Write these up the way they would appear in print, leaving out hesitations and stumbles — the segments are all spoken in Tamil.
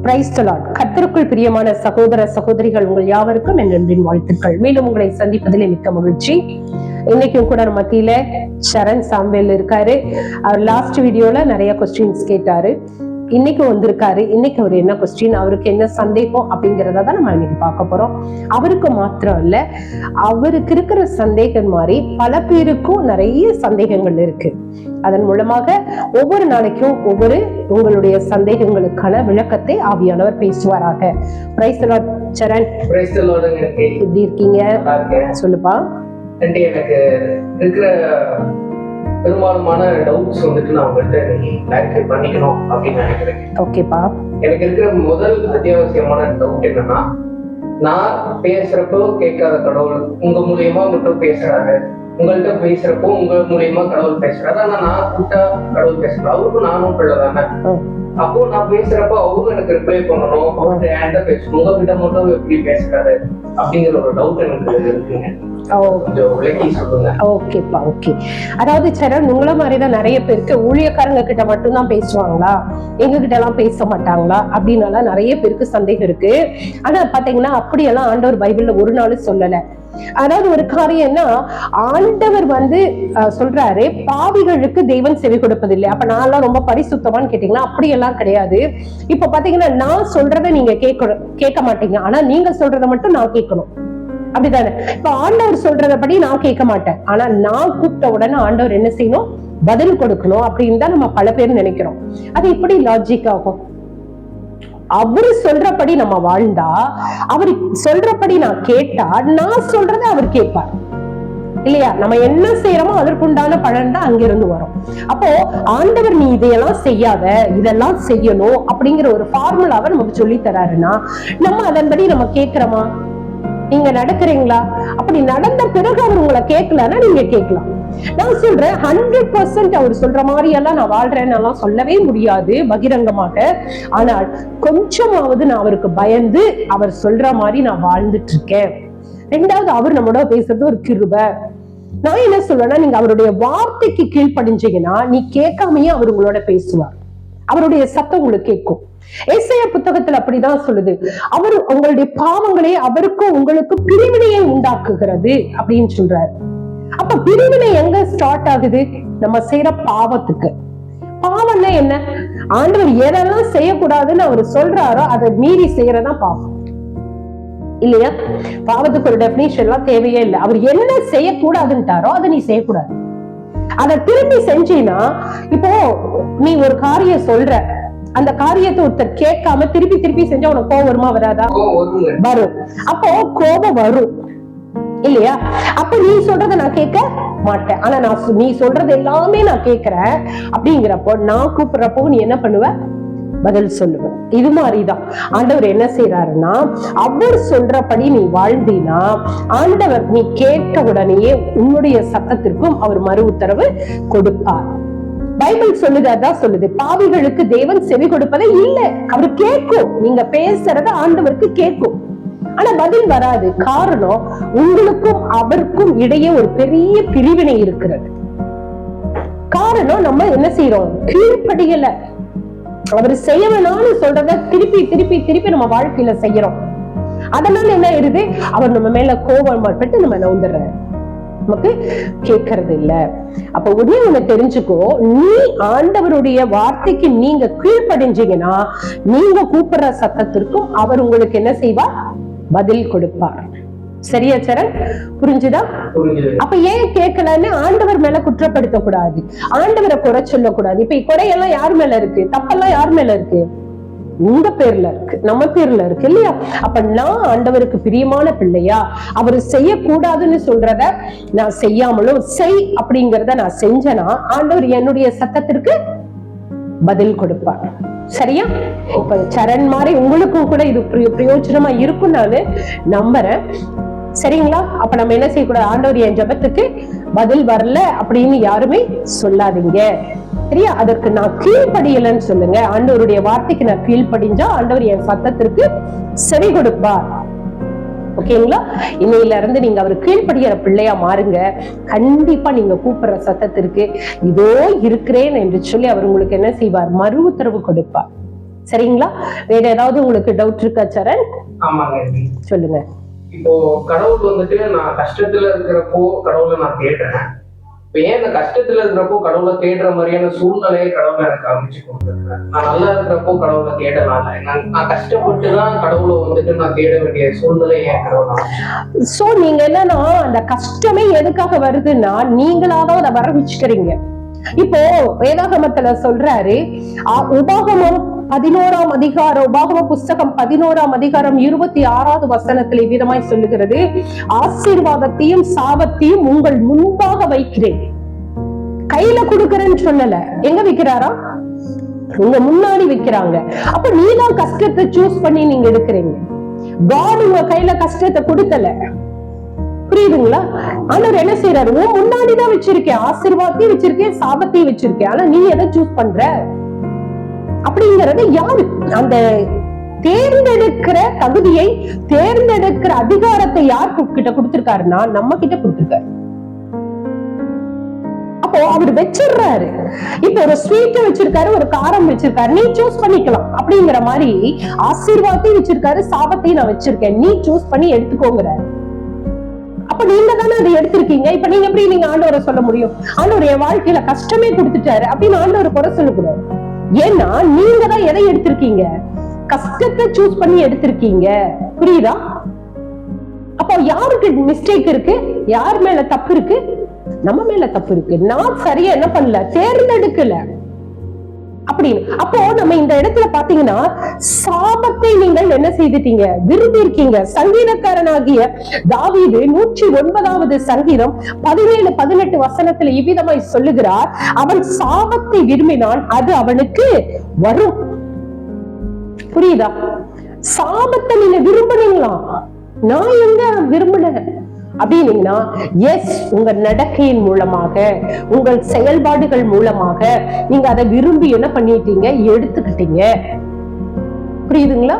Praise the Lord. கர்த்தருக்குள் பிரியமான சகோதர சகோதரிகள் உங்கள் யாவருக்கும் என் அன்பின் வாழ்த்துக்கள். மீண்டும் உங்களை சந்திப்பதிலே மிக்க மகிழ்ச்சி. இன்னைக்கும் கூட மத்தியில சரண் சாம்பேல் இருக்காரு. அவர் லாஸ்ட் வீடியோல நிறைய கொஸ்டின்ஸ் கேட்டாரு. இன்னைக்கு வந்திருக்காரு. இன்னைக்கு அவர் என்ன கொஸ்டின், அவருக்கு என்ன சந்தேகம் அப்படிங்கிறத தான் நம்ம இன்னைக்கு பார்க்க போறோம். அவருக்கு மாத்திரம் இல்ல, அவருக்கு இருக்கிற சந்தேகம் மாதிரி பல பேருக்கும் நிறைய சந்தேகங்கள் இருக்கு. அதன் மூலமாக ஒவ்வொரு நாளைக்கும் ஒவ்வொரு உங்களுடைய சந்தேகங்களுக்கான விளக்கத்தை ஆவியானவர் பேசுவாராக. Praise the Lord. சரண், எப்படி இருக்கீங்க? சொல்லுப்பா. எனக்கு இருக்கிற பெரும்பாலுமான டவுட்ஸ் வந்துட்டு நான் உங்கள்கிட்ட கிளாரிஃபை பண்ணிக்கணும் அப்படின்னு நினைக்கிறேன். ஓகேப்பா. எனக்கு இருக்கிற முதல் அத்தியாவசியமான டவுட் என்னன்னா, நான் பேசுறப்போ கேட்காத கடவுள் உங்க மூலியமா மட்டும் பேசுறாரு, உங்கள்கிட்ட பேசுறப்போ உங்க மூலியமா கடவுள் பேசுறாரு, ஆனா நான் கூட்டா கடவுள் பேசுறேன், அவருக்கும் நானும் பிள்ளை தானே. அப்போ நான் பேசுறப்போ அவரும் எனக்கு ரிப்ளை பண்ணணும், அவர்கிட்ட ஏன்டா பேசணும், உங்ககிட்ட மட்டும் எப்படி பேசுறாரு அப்படிங்கிற ஒரு டவுட் எனக்கு இருக்குங்க. ஓகேப்பா, ஓகே. அதாவது சரண், உங்கள மாதிரிதான் நிறைய பேருக்கு ஊழியக்காரங்க கிட்ட மட்டும்தான் பேசுவாங்களா, எங்க கிட்ட எல்லாம் பேச மாட்டாங்களா அப்படின்னால நிறைய பேருக்கு சந்தேகம் இருக்கு. ஆனா பாத்தீங்கன்னா அப்படியெல்லாம் ஆண்டவர் பைபிள்ல ஒரு நாள் சொல்லல. அதாவது ஒரு காரியம்னா, ஆண்டவர் சொல்றாரு பாவிகளுக்கு தெய்வம் செவி கொடுப்பதில்லை. அப்ப நான் எல்லாம் ரொம்ப பரிசுத்தமான்னு கேட்டீங்கன்னா அப்படியெல்லாம் கிடையாது. இப்ப பாத்தீங்கன்னா நான் சொல்றதை நீங்க கேட்க மாட்டீங்க, ஆனா நீங்க சொல்றதை மட்டும் நான் கேட்கணும், அப்படித்தானே? இப்ப ஆண்டவர் சொல்றதபடி நான் கேட்க மாட்டேன், ஆனா நான் கூப்பிட்ட உடனே ஆண்டவர் என்ன செய்யணும், பதில் கொடுக்கணும் அப்படின்னு தான் நம்ம பல பேர் நினைக்கிறோம். அது எப்படி லாஜிக் ஆகும்? அவரு சொல்றபடி நம்ம வாழ்ந்தா, அவரு சொல்றபடி நான் கேட்டா, நான் சொல்றதை அவர் கேட்பார் இல்லையா? நம்ம என்ன செய்யறோமோ அதற்குண்டான பலன் தான் அங்கிருந்து வரும். அப்போ ஆண்டவர் நீ இதையெல்லாம் செய்யாத, இதெல்லாம் செய்யணும் அப்படிங்கிற ஒரு ஃபார்முலாவை நமக்கு சொல்லி தராருன்னா, நம்ம அதன்படி நம்ம கேட்கிறோமா? நீங்க நடக்கிறீங்களா? அப்படி நடந்த பிறகு அவர் உங்களை கேட்கலன்னா நீங்க கேட்கலாம். நான் சொல்றேன் 100% அவர் சொல்ற மாதிரி எல்லாம் நான் வாழ்றேன்னு சொல்லவே முடியாது பகிரங்கமாக. ஆனால் கொஞ்சமாவது நான் அவருக்கு பயந்து அவர் சொல்ற மாதிரி நான் வாழ்ந்துட்டு இருக்கேன். ரெண்டாவது, அவர் நம்மளோட பேசுறது ஒரு கிருபை. நான் என்ன சொல்றேன்னா, நீங்க அவருடைய வார்த்தைக்கு கீழ்ப்படிஞ்சீங்கன்னா நீ கேட்காமையே அவர் உங்களோட பேசுவார், அவருடைய சத்தம் உங்களுக்கு கேட்கும். ஏசாயா புத்தகத்துல அப்படிதான் சொல்லுது, அவர் உங்களுடைய பாவங்களே அவருக்கும் உங்களுக்கு பிரிவினையை உண்டாக்குகிறது அப்படின்னு சொல்றாரு. அப்ப பிரிவினை எங்க ஸ்டார்ட் ஆகுது? நம்ம செய்யற பாவத்துக்கு. பாவம்னா என்ன? ஆண்டவர் எதெல்லாம் செய்யக்கூடாதுன்னு அவர் சொல்றாரோ அதை மீறி செய்யறதா பாவம் இல்லையா? பாவத்துக்கு ஒரு டெபினிஷன் எல்லாம் தேவையே இல்லை. அவர் என்ன செய்யக்கூடாதுன்ட்டாரோ அதை நீ செய்யக்கூடாது. அதை திரும்பி செஞ்சீன்னா, இப்போ நீ ஒரு காரியம் சொல்ற, அந்த காரியத்தை ஒருத்தர் கேட்காம திருப்பி திருப்பி செஞ்சா உனக்கு கோபம் வருமா வராதா? வரும். அப்போ கோபம் வரும் இல்லையா? அப்ப நீ சொல்றதை நான் கேட்க மாட்டேன், ஆனா நீ சொல்றது எல்லாமே நான் கேட்கிறேன் அப்படிங்கிறப்போ நான் கூப்பிடுறப்போ நீ என்ன பண்ணுவ? பதில் சொல்லுவேன். இது மாதிரிதான் ஆண்டவர் என்ன செய்யறாருன்னா, அவர் சொல்றபடி நீ வாழ்ந்தீனா ஆண்டவர் நீ கேட்ட உடனேயே உன்னுடைய சத்தத்திற்கும் அவர் மறு உத்தரவு கொடுப்பார். பைபிள் சொல்லுது, அதான் சொல்லுது, பாவிகளுக்கு தேவன் செவி கொடுப்பதே இல்லை. அவர் கேட்கும், நீங்க பேசுறத ஆண்டவருக்கு கேட்கும், ஆனா பதில் வராது. காரணம், உங்களுக்கும் அவருக்கும் இடையே ஒரு பெரிய பிரிவினை இருக்கிறது. காரணம், நம்ம என்ன செய்யறோம்? கீழ்ப்படியல. அவர் செய்ய வேணாம்னு சொல்றத திருப்பி திருப்பி திருப்பி நம்ம வாழ்க்கையில செய்யறோம். அதனால என்ன ஆயிருது? அவர் நம்ம மேல கோபம் பட்டு நம்ம நவுந்துடுறாரு, நமக்கு கேட்கறது இல்ல. அப்ப உடனே ஒண்ணு தெரிஞ்சுக்கோ, நீ ஆண்டவருடைய வார்த்தைக்கு நீங்க கீழ்ப்படிஞ்சீங்கன்னா நீங்க கூப்பிடுற சத்தத்திற்கும் அவர் உங்களுக்கு என்ன செய்வார்? பதில் கொடுப்பார். சரியா சரண்? புரிஞ்சுதா? அப்ப ஏன் கேட்கலன்னு ஆண்டவர் மேல குற்றப்படுத்த கூடாது, ஆண்டவரை குறை சொல்ல கூடாது. இப்ப குறையெல்லாம் யார் மேல இருக்கு? தப்பெல்லாம் யார் மேல இருக்கு? உங்க பேர்ல இருக்கு, நம்ம பேர்ல இருக்கு இல்லையா? அப்ப நான் ஆண்டவருக்கு பிரியமான பிள்ளையா, அவர் செய்யக்கூடாதுன்னு சொல்றத நான் செய்யாமலும் செய் அப்படிங்கறத நான் செஞ்சேன்னா ஆண்டவர் என்னுடைய சத்தத்திற்கு பதில் கொடுப்பார். சரியா? இப்ப சரண் மாதிரி உங்களுக்கும் கூட இது பிரயோஜனமா இருக்கும் நான் நம்புறேன். சரிங்களா? அப்ப நம்ம என்ன செய்யக்கூடாது? ஆண்டவர் என் ஜெபத்துக்கு பதில் வரல அப்படின்னு யாருமே சொல்லாதீங்க. சரியா? அதற்கு நான் கீழ்ப்படியலன்னு சொல்லுங்க. ஆண்டவருடைய வார்த்தைக்கு நான் கீழ்ப்படிஞ்சா ஆண்டவர் என் சத்தத்திற்கு செவி கொடுப்பார். ஓகேங்களா? இன்னையில இருந்து நீங்க அவர் கீழ்ப்படிகிற பிள்ளையா மாறுங்க. கண்டிப்பா நீங்க கூப்பிடுற சத்தத்திற்கு இதோ இருக்கிறேன் என்று சொல்லி அவர் உங்களுக்கு என்ன செய்வார்? மறு உத்தரவு கொடுப்பார். சரிங்களா? வேற ஏதாவது உங்களுக்கு டவுட் இருக்கா சரண்? ஆமாங்க ஆண்டி. சொல்லுங்க. இப்போ கடவுள் வந்துட்டு நான் கஷ்டத்துல இருக்கிறப்போ கடவுளை நான் தேடுறேன். இப்ப ஏன் இந்த கஷ்டத்துல இருக்கிறப்போ கடவுளை தேடுற மாதிரியான சூழ்நிலையை கடவுளை எனக்கு அமைச்சு கொடுத்துருக்கேன். நான் நல்லா இருக்கிறப்போ கடவுளை தேடலாம். நான் கஷ்டப்பட்டுதான் கடவுளை வந்துட்டு நான் தேட வேண்டிய சூழ்நிலை ஏன் கடவுள்? சோ நீங்க என்னன்னா அந்த கஷ்டமே எதுக்காக வருதுன்னா நீங்களாதான் அதை வர வச்சுக்கிறீங்க. இப்போ வேதாகமத்துல சொல்றாரு, உபாகமம் 11ஆம் அதிகாரம், உபாகம புஸ்தகம் 11ஆம் அதிகாரம் 26வது வசனத்துல விதமாய் சொல்லுகிறது, ஆசீர்வாதத்தையும் சாபத்தையும் உங்கள் முன்பாக வைக்கிறேன். கையில கொடுக்கறேன்னு சொல்லல, எங்க வைக்கிறாரா? உங்க முன்னாடி வைக்கிறாங்க. அப்ப நீதான் கஷ்டத்தை சூஸ் பண்ணி நீங்க எடுக்கிறீங்க. காட் உங்க கையில கஷ்டத்தை கொடுக்கல. புரியுதுங்களா? ஆண்டவர் என்ன செய்யறாரு? முன்னாடிதான் வச்சிருக்கேன், ஆசீர்வாதத்தையும் வச்சிருக்கேன், சாபத்தையும் வச்சிருக்கேன். ஆனா நீ எதை சூஸ் பண்ற அப்படிங்கறது யாரு? அந்த தேர்ந்தெடுக்கிற தகுதியை, தேர்ந்தெடுக்கிற அதிகாரத்தை யார் கிட்ட கொடுத்திருக்காருன்னா நம்ம கிட்ட கொடுத்திருக்காரு. அப்போ அவர் வச்சிடுறாரு. இப்ப ஒரு ஸ்வீட் வச்சிருக்காரு, ஒரு காரம் வச்சிருக்காரு, நீ சூஸ் பண்ணிக்கலாம் அப்படிங்கிற மாதிரி ஆசீர்வாதத்தையும் வச்சிருக்காரு, சாபத்தையும் நான் வச்சிருக்கேன், நீ சூஸ் பண்ணி எடுத்துக்கோங்கிறாரு. அப்ப நீங்க தானே அதை எடுத்திருக்கீங்க. இப்ப நீங்க எப்படி நீங்க ஆண்டவரை சொல்ல முடியும்? ஆண்டவர் என் வாழ்க்கையில கஷ்டமே கொடுத்துட்டாரு அப்படின்னு ஆண்டவரை குறை சொல்லக்கூடாது. ஏன்னா நீங்க தான் எதை எடுத்திருக்கீங்க? கஷ்டத்தை சூஸ் பண்ணி எடுத்திருக்கீங்க. புரியுதா? அப்போ யாருக்கு மிஸ்டேக் இருக்கு? யார் மேல தப்பு இருக்கு? நம்ம மேல தப்பு இருக்கு. நான் சரியா என்ன பண்ணல, தேர்ந்தெடுக்கல அப்படின்னு. அப்போ நம்ம இந்த இடத்துல பாத்தீங்கன்னா சாபத்தை நீங்கள் என்ன செய்துட்டீங்க? விரும்பி இருக்கீங்க. சங்கீதக்காரனாகிய தாவீது 109வது சங்கீதம் 17-18 வசனத்துல இவ்விதமாய் சொல்லுகிறார், அவன் சாபத்தை விரும்பினான், அது அவனுக்கு வரும். புரியுதா? சாபத்தை நீங்க விரும்புனீங்களா? நான் எங்க விரும்பினேன் அப்படின்னீங்கன்னா, எஸ், உங்க நடக்கையின் மூலமாக, உங்கள் செயல்பாடுகள் மூலமாக நீங்க அதை விரும்பி என்ன பண்ணிட்டீங்க? எடுத்துக்கிட்டீங்க. புரியுதுங்களா?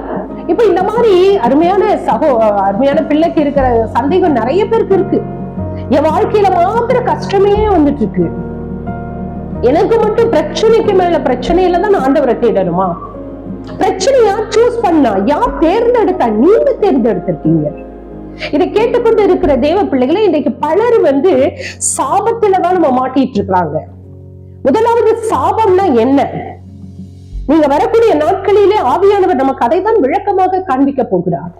இப்ப இந்த மாதிரி அருமையான பிள்ளைக்கு இருக்கிற சந்தேகம் நிறைய பேருக்கு இருக்கு. என் வாழ்க்கையில மாத்திர கஷ்டமே வந்துட்டு இருக்கு, எனக்கு மட்டும் பிரச்சனைக்கு மேல பிரச்சனையில தான் நான் ஆண்டவரை தேடணுமா? பிரச்சனை யார் சூஸ் பண்ணா? யார் தேர்ந்தெடுத்தா? நீங்க தேர்ந்தெடுத்திருக்கீங்க. இதை கேட்டுக்கொண்டு இருக்கிற தேவ பிள்ளைகளை, இன்றைக்கு பலர் சாபத்துலதான் நம்ம மாட்டிட்டு இருக்கிறாங்க. முதலாவது சாபம்னா என்ன? நீங்க வரக்கூடிய நாட்களிலே ஆவியானவர் நமக்கு அதை தான் விளக்கமாக காண்பிக்க போகிறார்.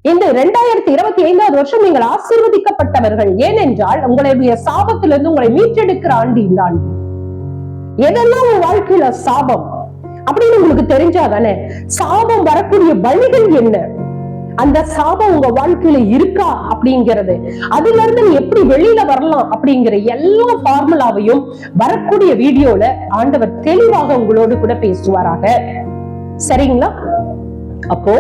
இந்த 2025வது வருஷம் நீங்கள் ஆசீர்வதிக்கப்பட்டவர்கள். ஏனென்றால் உங்களுடைய சாபத்திலிருந்து உங்களை மீட்டெடுக்கிற ஆண்டு இந்த ஆண்டு. எதெல்லாம் உங்க வாழ்க்கையில சாபம் அப்படின்னு உங்களுக்கு தெரிஞ்சாதானே சாபம் வரக்கூடிய வழிகள் என்ன, அந்த சாபம் உங்க வாழ்க்கையில இருக்கா அப்படிங்கிறது, அதுல இருந்து நீ எப்படி வெளியில வரலாம் அப்படிங்கிற எல்லா ஃபார்முலாவையும் வரக்கூடிய வீடியோல ஆண்டவர் தெளிவாக உங்களோடு கூட பேசுவாராக. சரிங்களா? அப்போ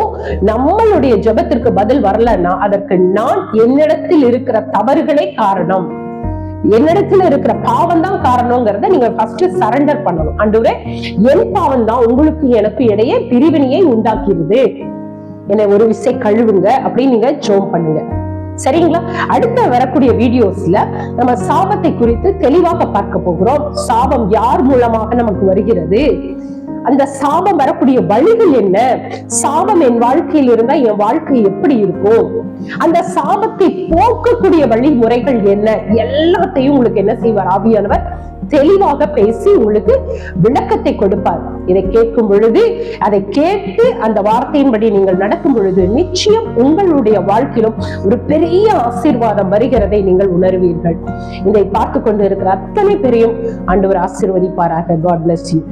நம்மளுடைய ஜெபத்திற்கு பதில் வரலன்னா அதற்கு நான் என்னிடத்தில் இருக்கிற தவறுகளே காரணம், என்னிடத்துல இருக்கிற பாவம் தான் காரணம்ங்கிறத நீங்க ஃபர்ஸ்ட் சரண்டர் பண்ணணும். ஆண்டவரே, என் பாவம் தான் உங்களுக்கு எனக்கு இடையே பிரிவினையை உண்டாக்கிடுது, என்னை ஒரு விசை கழுவுங்க அப்படின்னு நீங்க ஜெபம் பண்ணுங்க. சரிங்களா? அடுத்த வரக்கூடிய வீடியோஸ்ல நம்ம சாபத்தை குறித்து தெளிவாக பார்க்க போகிறோம். சாபம் யார் மூலமாக நமக்கு வருகிறது, அந்த சாபம் வரக்கூடிய வழிகள் என்ன, சாபம் என் வாழ்க்கையில் இருந்தா என் வாழ்க்கை எப்படி இருக்கும், அந்த சாபத்தை போக்கக்கூடிய வழிமுறைகள் என்ன, எல்லாத்தையும் உங்களுக்கு என்ன செய்வார்? ஆவியானவர் தெளிவாக பேசி உங்களுக்கு விளக்கத்தை கொடுப்பார். இதை கேட்கும் பொழுது, அதை கேட்டு அந்த வார்த்தையின்படி நீங்கள் நடக்கும் பொழுது நிச்சயம் உங்களுடைய வாழ்க்கையிலும் ஒரு பெரிய ஆசீர்வாதம் வருகிறதை நீங்கள் உணர்வீர்கள். இதை பார்த்து கொண்டு இருக்கிற அத்தனை பேரையும் ஆண்டவர் ஆசீர்வதிப்பாராக. God bless you.